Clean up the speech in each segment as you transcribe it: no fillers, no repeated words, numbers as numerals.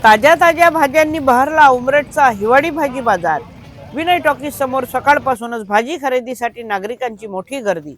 ताज्या ताज्या भाज्यांनी बहरला उमरेडचा हिवाळी भाजी बाजार। विनय टॉकीज समोर सकाळपासूनच भाजी खरेदीसाठी नागरिकांची मोठी गर्दी।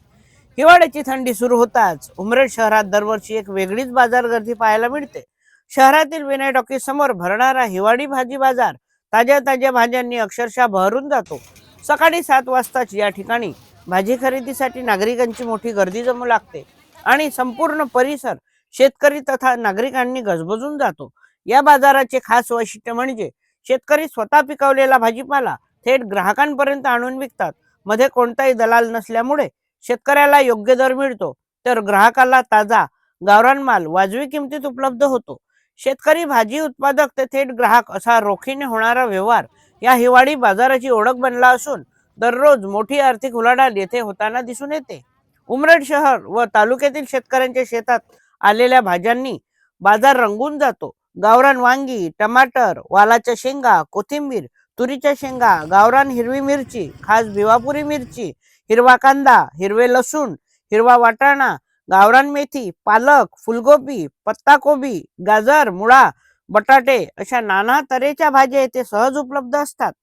हिवाळ्याची थंडी सुरू होताच उमरेड शहरात दरवर्षी एक वेगळीच बाजार गर्दी पाहायला मिळते। शहरातील विनय टॉकीज समोर भरणारा हिवाळी भाजी बाजार ताज्या ताज्या भाज्यांनी अक्षरशः बहरून जातो। सकाळी 7 वाजताच या ठिकाणी भाजी खरेदीसाठी नागरिकांची मोठी गर्दी जमू लागते आणि संपूर्ण परिसर शेतकरी तथा नागरिकांनी गजबजून जातो। या बाजाराचे खास वैशिष्ट्य म्हणजे शेतकरी स्वतः पिकवलेला भाजीपाला थेट ग्राहकांपर्यंत आणून विकतात। मध्ये कोणताही दलाल नसल्यामुळे शेतकऱ्याला योग्य दर मिळतो, तर ग्राहकाला ताजा गावरान माल वाजवी किमतीत उपलब्ध होतो। शेतकरी, भाजी उत्पादक ते थेट ग्राहक असा रोखीने होणारा व्यवहार या हिवाळी बाजाराची ओळख बनला असून दररोज मोठी आर्थिक उलाढाल येथे होताना दिसून येते। उमरेड शहर व तालुक्यातील शेतकऱ्यांच्या शेतात आलेल्या भाज्यांनी बाजार रंगून जातो। गावरान वांगी, टमाटर, वालाच्या शेंगा, कोथिंबीर, तुरीच्या शेंगा, गावरान हिरवी मिरची, खास भिवापुरी मिरची, हिरवा कांदा, हिरवे लसूण, हिरवा वाटाणा, गावरान मेथी, पालक, फुलगोबी, पत्ताकोबी, गाजर, मुळा, बटाटे अशा नाना तऱ्हेच्या भाज्या येथे सहज उपलब्ध असतात।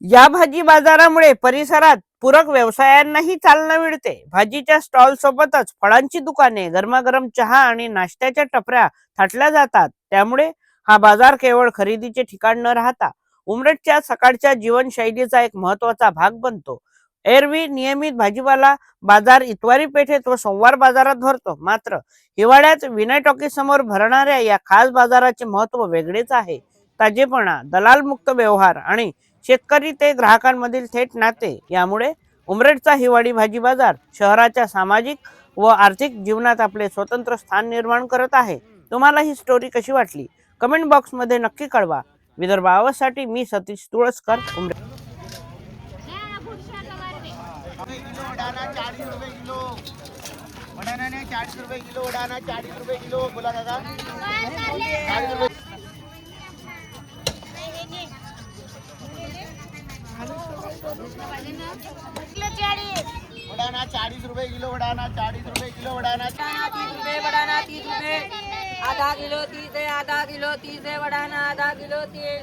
या भाजी बाजारामुळे परिसरात पूरक व्यवसायांनाही चालना मिळते। भाजीच्या स्टॉल सोबतच फळांची दुकाने, गरमागरम चहा आणि नाश्त्याच्या टपऱ्या थाटल्या जातात। त्यामुळे हा बाजार केवळ खरेदीचे ठिकाण न राहता उमरेडच्या सकाळच्या जीवनशैलीचा एक महत्त्वाचा भाग बनतो। एरवी नियमित भाजीपाला बाजार इतवारी पेठेत व सोमवार बाजारात भरतो, मात्र हिवाळ्यात विनय टॉकीज समोर भरणाऱ्या या खास बाजाराचे महत्त्व वेगळेच आहे। ताजेपणा, दलाल मुक्त व्यवहार आणि शेतकरी ते ग्राहकांमधील थेट नाते यामुळे उमरेडचा हिवाळी भाजी बाजार शहराच्या सामाजिक व आर्थिक जीवनात आपले स्वतंत्र स्थान निर्माण करत आहे। तुम्हाला ही स्टोरी कशी वाटली कमेंट बॉक्स मध्ये नक्की कळवा। विदर्भ आवाजसाठी मी सतीश तुळसकर, उमरेड। उडाना 40 रुपये किलो, उडाना ने 40 रुपये किलो, उडाना 40 रुपये किलो, बोला काका 40 रुपये उडाना 40 रुपये किलो, उडाना 40 रुपये किलो, उडाना 30 रुपये, वडाना 30 रुपये, आधा किलो 30 है, आधा किलो 30 है, वडाना आधा किलो 30,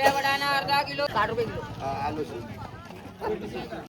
वडाना आधा किलो 60 रुपये किलो। आलू